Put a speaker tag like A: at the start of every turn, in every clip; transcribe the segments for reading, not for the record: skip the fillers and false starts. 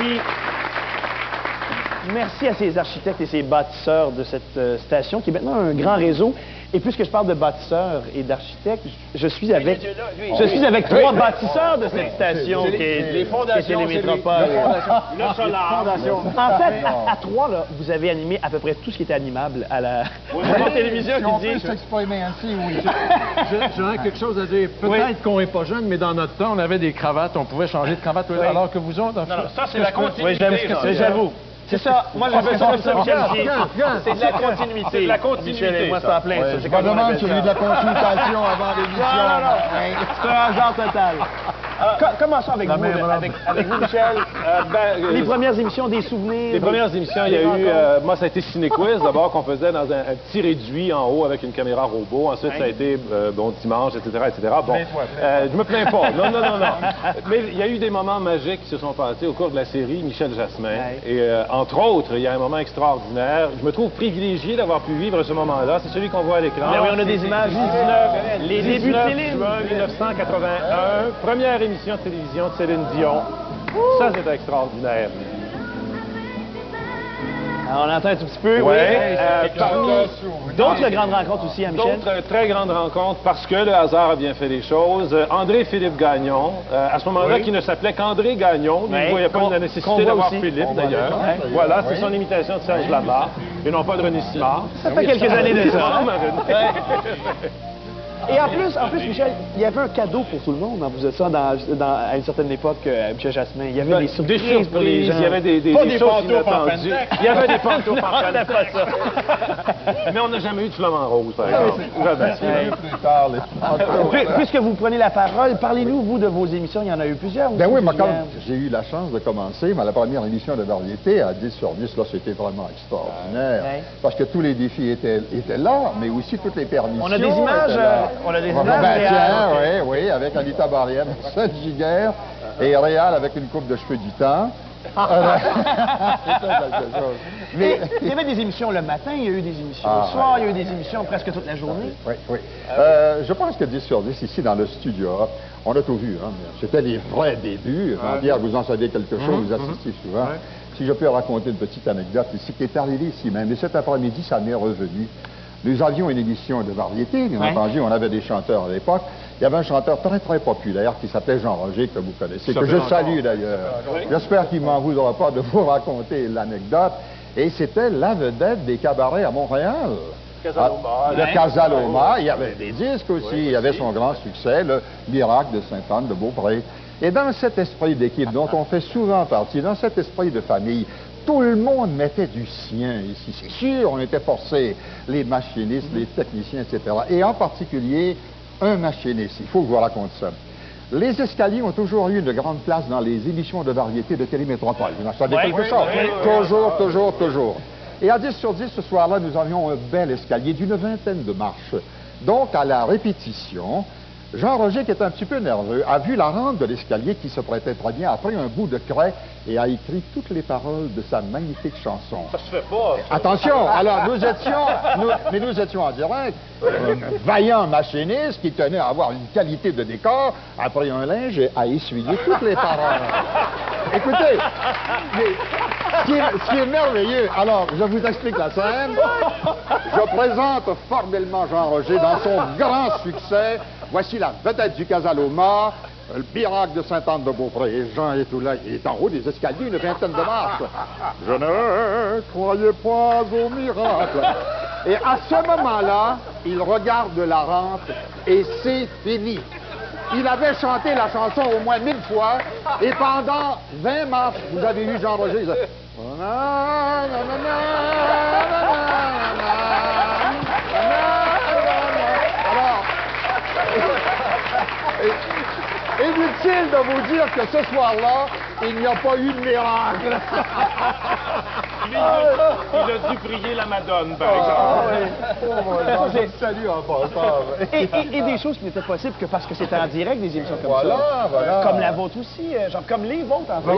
A: Merci. Merci à ces architectes et ces bâtisseurs de cette station, qui est maintenant un grand réseau. Et puisque je parle de bâtisseurs et d'architectes, je suis avec trois bâtisseurs de cette station qui est les fondations, les métropoles. Le solar. En fait, à trois, là, vous avez animé à peu près tout ce qui était animable à la télévision.
B: Si on peut s'exprimer ainsi, oui.
C: J'aurais quelque chose à dire. Peut-être qu'on n'est pas jeune, mais dans notre temps, on avait des cravates. On pouvait changer de cravate. Oui. Alors que vous autres...
A: Non, ça, c'est la continuité. Oui, j'avoue. C'est ça. Moi, j'appelle ça, Michel. C'est de la continuité. C'est de la continuité. Michel, moi, c'est en plein ça.
B: Je me demande celui de la consultation avant l'émission.
A: Non. C'est un hasard total. Commençons avec vous, Michel. Les premières émissions, des souvenirs.
D: Les premières émissions, il y a eu... moi, ça a été Ciné-Quiz, d'abord, qu'on faisait dans un petit réduit en haut avec une caméra robot. Ensuite, ça a été dimanche, etc., etc. Bon, je me plains pas. Non. Mais il y a eu des moments magiques qui se sont passés au cours de la série Michel Jasmin. Et entre autres, il y a un moment extraordinaire. Je me trouve privilégié d'avoir pu vivre ce moment-là. C'est celui qu'on voit à l'écran.
A: Oui, on a des images. Les débuts de Céline.
D: 1981, première émission de télévision de Céline Dion. Ça, c'est extraordinaire.
A: Alors, on entend un tout petit peu,
D: oui.
A: Parmi d'autres grandes rencontres aussi, hein, Michel?
D: D'autres très grandes rencontres, parce que le hasard a bien fait les choses. André-Philippe Gagnon, à ce moment-là, qui ne s'appelait qu'André Gagnon. Il ne voyait pas la nécessité d'avoir Philippe, d'ailleurs. Voilà, c'est son imitation de Serge Labarre, et non pas de René Simard.
A: Ça fait quelques années de ça. Et en plus, Michel, il y avait un cadeau pour tout le monde. Vous faisiez ça à une certaine époque, Michel Jasmin. Il y avait des surprises pour les gens.
D: Il y avait des choses inattendues. Il y avait des pantoufles en Fentec. Pas ça. Mais on n'a jamais eu de flamant rose, par exemple.
A: Puisque vous prenez la parole, parlez-nous, vous, de vos émissions. Il y en a eu plusieurs.
B: Ben oui, moi, comme j'ai eu la chance de commencer, la première émission de variété à 10 sur 10, là, c'était vraiment extraordinaire. Parce que tous les défis étaient là, mais aussi toutes les permissions.
A: On a des images. On a des images
B: oui, avec Anita Barrière, 7 gigaires, et Réal avec une coupe de cheveux du temps.
A: Mais il y avait des émissions le matin, il y a eu des émissions le soir, il y a eu des émissions presque toute la journée.
B: Oui. Je pense que 10 sur 10, ici, dans le studio, on a tout vu. Hein. C'était les vrais débuts. Pierre, vous en savez quelque chose, vous assistez souvent. Si je peux raconter une petite anecdote ici, qui est arrivée ici même, et cet après-midi, ça m'est revenu. Nous avions une émission de variété, bien entendu, on avait des chanteurs à l'époque. Il y avait un chanteur très, très populaire qui s'appelait Jean Roger, que vous connaissez, que je salue d'ailleurs. J'espère qu'il ne m'en voudra pas de vous raconter l'anecdote. Et c'était la vedette des cabarets à Montréal. Le Casaloma, il y avait des disques aussi, il y avait son grand succès, le Miracle de Sainte-Anne-de-Beaupré. Et dans cet esprit d'équipe dont on fait souvent partie, dans cet esprit de famille, tout le monde mettait du sien ici. C'est sûr, on était forcés, les machinistes, les techniciens, etc. Et en particulier, un machiniste. Il faut que je vous raconte ça. Les escaliers ont toujours eu une grande place dans les émissions de variété de Télémétropole. Vous en savez quelque chose? Toujours. Et à 10 sur 10, ce soir-là, nous avions un bel escalier d'une vingtaine de marches. Donc, à la répétition, Jean Roger, qui est un petit peu nerveux, a vu la rampe de l'escalier qui se prêtait très bien, a pris un bout de craie et a écrit toutes les paroles de sa magnifique chanson.
D: Ça se fait pas.
B: Attention, alors nous étions en direct. Un vaillant machiniste qui tenait à avoir une qualité de décor a pris un linge et a essuyé toutes les paroles. Écoutez, ce qui est merveilleux, alors je vous explique la scène. Je présente formellement Jean Roger dans son grand succès. Voici la vedette du Casaloma, le Miracle de Sainte-Anne-de-Beaupré. Et Jean est tout là, il est en haut des escaliers, une vingtaine de marches. Je ne croyais pas au miracle. Et à ce moment-là, il regarde la rampe et c'est fini. Il avait chanté la chanson au moins 1000 fois et pendant 20 marches, vous avez eu Jean Roger, il disait... Inutile de vous dire que ce soir-là, il n'y a pas eu de miracle.
D: Il a dû prier la Madone, par exemple.
B: Je salue en passant.
A: Et des choses qui n'étaient possibles que parce que c'était en direct, des émissions comme ça.
B: Voilà.
A: Comme la vôtre aussi, genre comme les vôtres, en fait.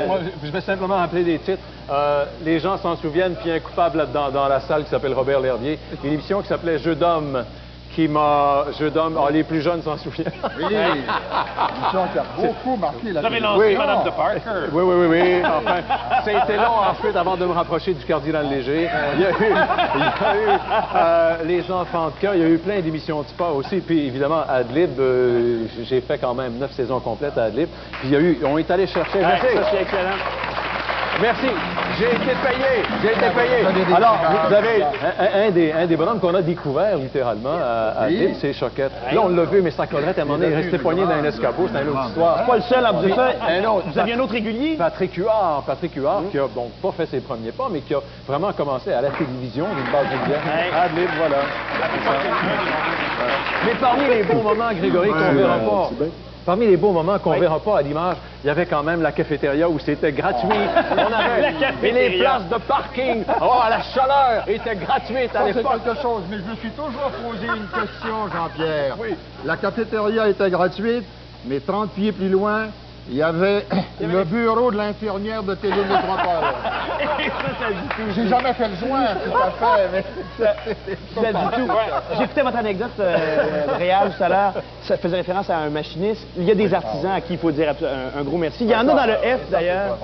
C: Moi, je vais simplement appeler des titres. Les gens s'en souviennent, puis il y a un coupable là-dedans, dans la salle qui s'appelle Robert L'Herbier. Une émission qui s'appelait Jeux d'hommes, qui m'a... Jeu d'homme, les plus jeunes s'en souviennent.
B: Oui, l'émission qui a beaucoup marqué la
D: Vous avez
B: télévision.
D: lancé Madame de Parker.
C: Oui. Enfin, ça a été long ensuite avant de me rapprocher du Cardinal Léger. Il y a eu Les Enfants de cœur, il y a eu plein d'émissions de sport aussi. Puis évidemment, Ad-Lib, j'ai fait quand même 9 saisons complètes à Ad-Lib. Puis il y a eu, on est allé chercher...
A: Ça, c'est excellent.
C: Merci. J'ai été payé. Alors, vous avez un des bonhommes qu'on a découvert littéralement à Ad-Lib, c'est Choquette. Là, on l'a vu, mais sa collerette, à un moment donné, il est resté poigné dans un escabeau. C'est une autre histoire.
A: C'est pas le seul à vous dire ça.
C: Vous
A: aviez un autre régulier?
C: Patrick Huard, qui a bon, pas fait ses premiers pas, mais qui a vraiment commencé à la télévision d'une base régulière. Ad-Lib, voilà. Mais parmi les beaux moments, Grégory, qu'on verra pas... Parmi les beaux moments qu'on verra pas à l'image, il y avait quand même la cafétéria où c'était gratuit. On avait et les places de parking. La chaleur était gratuite à
B: C'est
C: l'époque.
B: quelque chose, mais je me suis toujours posé une question, Jean-Pierre. Oui. La cafétéria était gratuite, mais 30 pieds plus loin, il y avait le bureau de l'infirmière de Télémétropole. J'ai jamais fait le joint, tout à fait, mais...
A: Ça dit tout. J'écoutais votre anecdote réelle tout à l'heure. Ça faisait référence à un machiniste. Il y a des artisans à qui il faut dire un gros merci. Il y en a dans le F, d'ailleurs.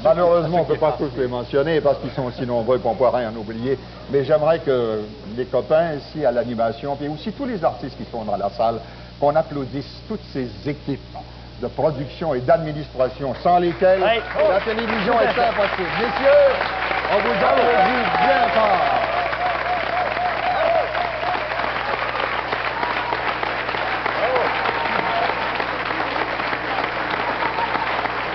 B: Malheureusement, on ne peut pas tous les mentionner parce qu'ils sont aussi nombreux qu'on ne peut rien oublier. Mais j'aimerais que les copains ici à l'animation, puis aussi tous les artistes qui sont dans la salle, qu'on applaudisse toutes ces équipes de production et d'administration sans lesquelles la télévision est impossible. Messieurs, on vous applaudit.